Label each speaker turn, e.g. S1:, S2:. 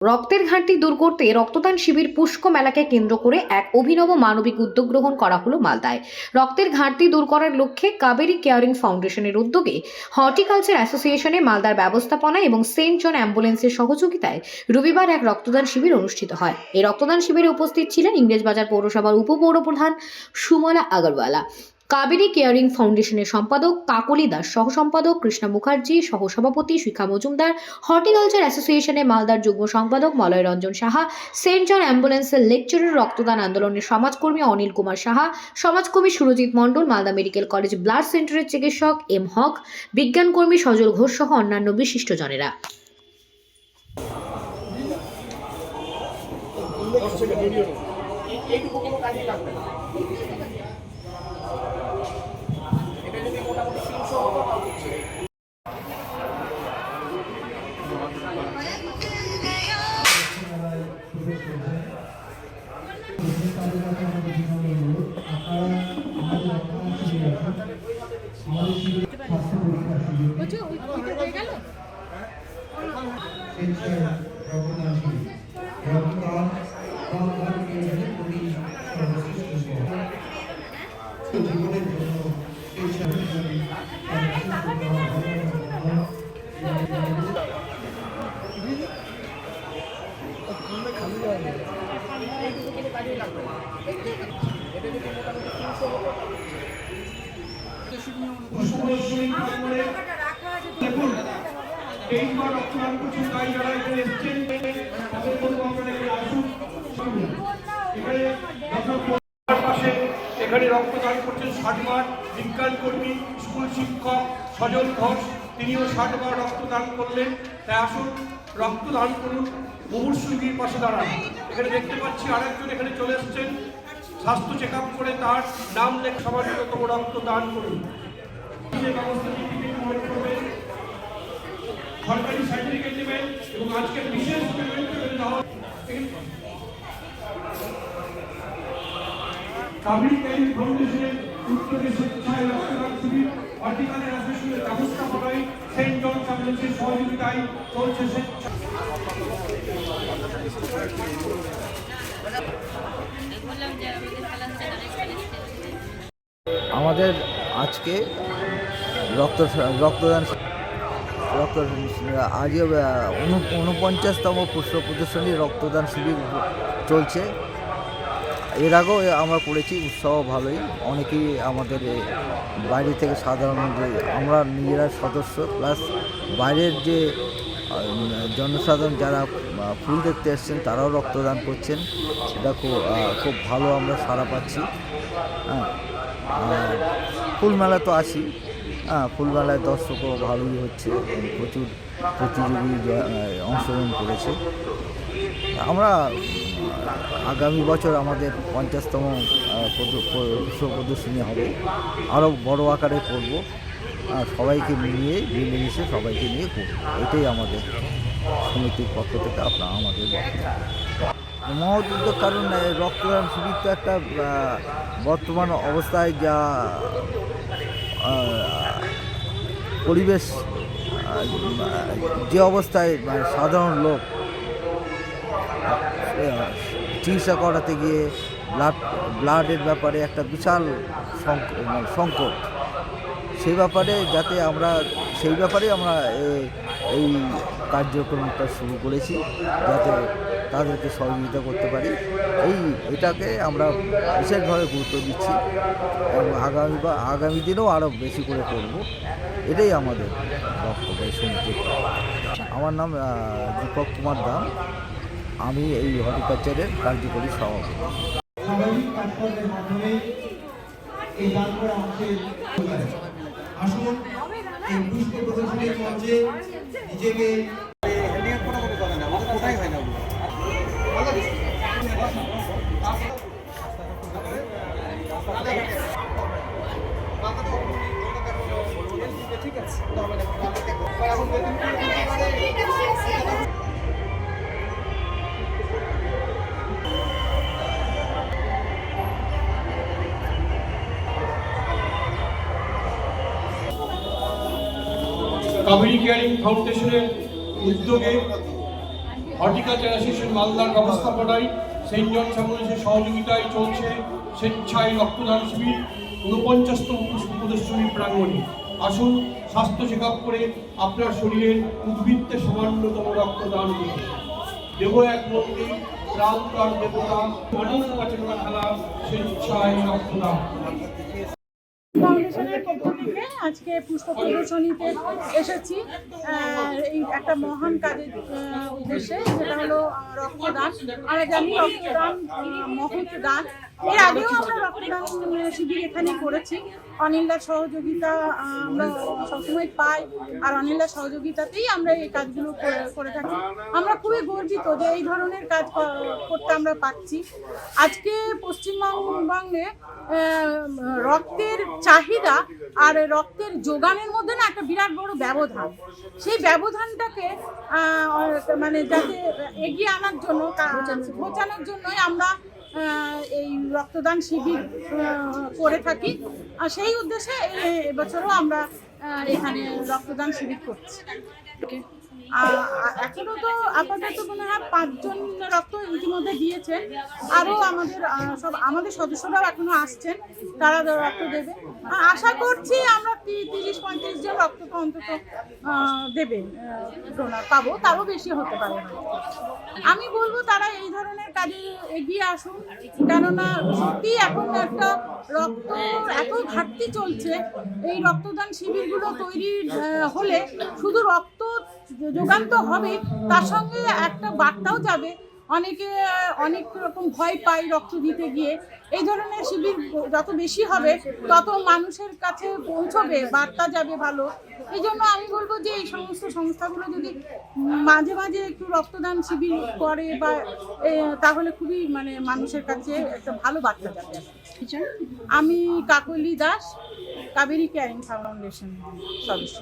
S1: রক্তের ঘাটতি দূর করতে রক্তদান শিবির পুষ্ক মেলাকে কেন্দ্র করে এক অভিনব মানবিক উদ্যোগ গ্রহণ করা হলো মালদায়। রক্তের ঘাটতি দূর করার লক্ষ্যে কাবেরী কেয়ারিং ফাউন্ডেশনের উদ্যোগে হর্টিকালচার অ্যাসোসিয়েশনে মালদার ব্যবস্থাপনা এবং সেন্ট জন অ্যাম্বুলেন্সের সহযোগিতায় রবিবার এক রক্তদান শিবির অনুষ্ঠিত হয়। এই রক্তদান শিবিরে উপস্থিত ছিলেন ইংরেজবাজার পৌরসভার উপপৌরপ্রধান সুমলা আগরওয়ালা, কাবেরী কেয়ারিং ফাউন্ডেশনের সম্পাদক কাকলি দাস, সহ সম্পাদক কৃষ্ণা মুখার্জি, সহ সভাপতি শিখা মজুমদার, হর্টিকালচার অ্যাসোসিয়েশনে মালদার যুগ্ম সম্পাদক মলয় রঞ্জন সাহা, সেন্ট জন অ্যাম্বুলেন্সের লেকচারার, রক্তদান আন্দোলনের সমাজকর্মী অনিল কুমার সাহা, সমাজকর্মী সুরজিৎ মণ্ডল, মালদা মেডিকেল কলেজ ব্লাড সেন্টারের চিকিৎসক এম হক, বিজ্ঞানকর্মী সজল ঘোষ সহ অন্যান্য বিশিষ্টজনেরা।
S2: দেখুন এইবার রক্তদান করছেন তাই যারা এখানে এসেছেন তাদের বলবো আপনারা এখানে আসুন। এখানে পাশে এখানে রক্তদান করছেন 60 বার বিজ্ঞান কর্মী স্কুল শিক্ষক সজল ঘোষ, তিনিও 60 বার রক্তদান করলেন। তাই আসুন রক্তদান করুন, মুমূর্ষুর পাশে দাঁড়ান। এখানে দেখতে পাচ্ছি আরেকজন এখানে চলে এসেছেন, স্বাস্থ্য চেক আপ করে তার নাম লেখা সমাজতম রক্তদান করুন। সরকারি সার্টিফিকেট দেবেন এবং আজকে বিশেষ কাবেরী কেয়ারিং ফাউন্ডেশনের উদ্যোগে স্বেচ্ছায় রক্তদান শিবির হর্টিকালচার অ্যাসোসিয়েশনের ব্যবস্থাপনায় সেন্ট জন অ্যাম্বুলেন্সের সহযোগিতায় চলছে।
S3: আমাদের আজকে রক্তদান আজকে 49তম পুষ্প প্রদর্শনী রক্তদান শিবির চলছে। এর আগেও আমরা করেছি, উৎসাহ ভালোই। অনেকেই আমাদের বাইরে থেকে সাধারণ যে আমরা নিজেরা সদস্য প্লাস বাইরের যে জনসাধারণ যারা ফুল দেখতে এসছেন তারাও রক্তদান করছেন। সেটা খুব ভালো আমরা সাড়া পাচ্ছি। হ্যাঁ, ফুল মেলা তো আসি, ফুলমেলায় দর্শকও ভালোই হচ্ছে, প্রচুর প্রতিযোগী অংশগ্রহণ করেছে। আমরা আগামী বছর আমাদের 50তম পুষ্প প্রদর্শনী হবে, আরও বড় আকারে করব, সবাইকে নিয়ে মিলেমিশে সবাইকে নিয়ে করব। এটাই আমাদের সমিতির পক্ষ থেকে আমাদের মহৎ উদ্যোগ। কারণ রক্তদান শিবির তো একটা বর্তমান অবস্থায় যা পরিবেশ, যে অবস্থায় সাধারণ লোক চিকিৎসা করাতে গিয়ে ব্লাডের ব্যাপারে একটা বিশাল সংকট, সেই ব্যাপারে আমরা এই কার্যক্রমটা শুরু করেছি, যাতে তাদেরকে সহযোগিতা করতে পারি। এটাকে আমরা বিশেষভাবে গুরুত্ব দিচ্ছি এবং আগামী দিনেও আরও বেশি করে করব। এটাই আমাদের বক্তব্য শুনতে। আমার নাম দীপক কুমার দাম, আমি এই হর্টিকালচারের কার্যকরী সভাপতি।
S2: আসুন এই পুষ্প প্রদর্শনীর মঞ্চে নিজেকে ঠিক আছে। কাবেরী কেয়ারিং ফাউন্ডেশনের উদ্যোগে হর্টিকালচার অ্যাসোসিয়েশন মালদার ব্যবস্থাপনায় সেন্ট জন সামুয়েলের সহযোগিতায় চলছে স্বেচ্ছায় রক্তদান শিবির 49তম পুষ্প প্রদর্শনী প্রাঙ্গণে। আসুন স্বাস্থ্য চেক আপ করে আপনার শরীরের উদ্ভিদে সামান্যতম রক্তদান করুন। দেহ এক মন্দির, প্রাণ তার দেবতা, মানব পাচনা খেলা, স্বেচ্ছায় রক্তদান।
S4: ফাউন্ডেশনের পক্ষ থেকে আজকে পুষ্প প্রদর্শনীতে এসেছি এই একটা মহান কাজের উদ্দেশ্যে, যেটা হলো রক্তদান। আমরা জানি রক্তদান মহৎ দান। এর আগেও আমরা রক্তদান শিবির এখানে করেছি। অনিলদার সহযোগিতা আমরা সবসময় পাই, আর অনিলদার সহযোগিতাতেই আমরা এই কাজগুলো করে থাকি। আমরা খুবই গর্বিত যে এই ধরনের কাজ করতে আমরা পাচ্ছি। আজকে পশ্চিমবঙ্গে রক্তের চাহিদা আর রক্তের যোগানের মধ্যে না একটা বিরাট বড় ব্যবধান। সেই ব্যবধানটাকে মানে যাতে এগিয়ে আনার জন্য, ঘোচানোর জন্যই আমরা এই রক্তদান শিবির করে থাকি। আর সেই উদ্দেশ্যে এবছরও আমরা এখানে রক্তদান শিবির করছি। এখনো তো আপাতত মনে হয় 5 জন রক্ত ইতিমধ্যে দিয়েছেন। আরও আমাদের সদস্যরাও এখনো আসছেন, তারা রক্ত দেবে। আশা করছি আমরা 30-35 জন রক্ত অন্তত দেবে, ডোনার পাবো, তারও বেশি হতে পারে। আমি বলবো তারা এই ধরনের কাজে এগিয়ে আসুন, কেননা সত্যি এখন একটা রক্ত এত ঘাটতি চলছে। এই রক্তদান শিবিরগুলো তৈরি হলে শুধু রক্ত যোগান তো হবে, তার সঙ্গে একটা বার্তাও যাবে। অনেকে অনেক রকম ভয় পায় রক্ত দিতে গিয়ে। এই ধরনের শিবির যত বেশি হবে তত মানুষের কাছে পৌঁছবে, বার্তা যাবে ভালো। এই জন্য আমি বলবো যে এই সমস্ত সংস্থাগুলো যদি মাঝে মাঝে একটু রক্তদান শিবির করে বা তাহলে খুবই মানে মানুষের কাছে একটা ভালো বার্তা যাবে। আমি কাকলি দাস, কাবেরী কেয়ারিং ফাউন্ডেশন সদস্য।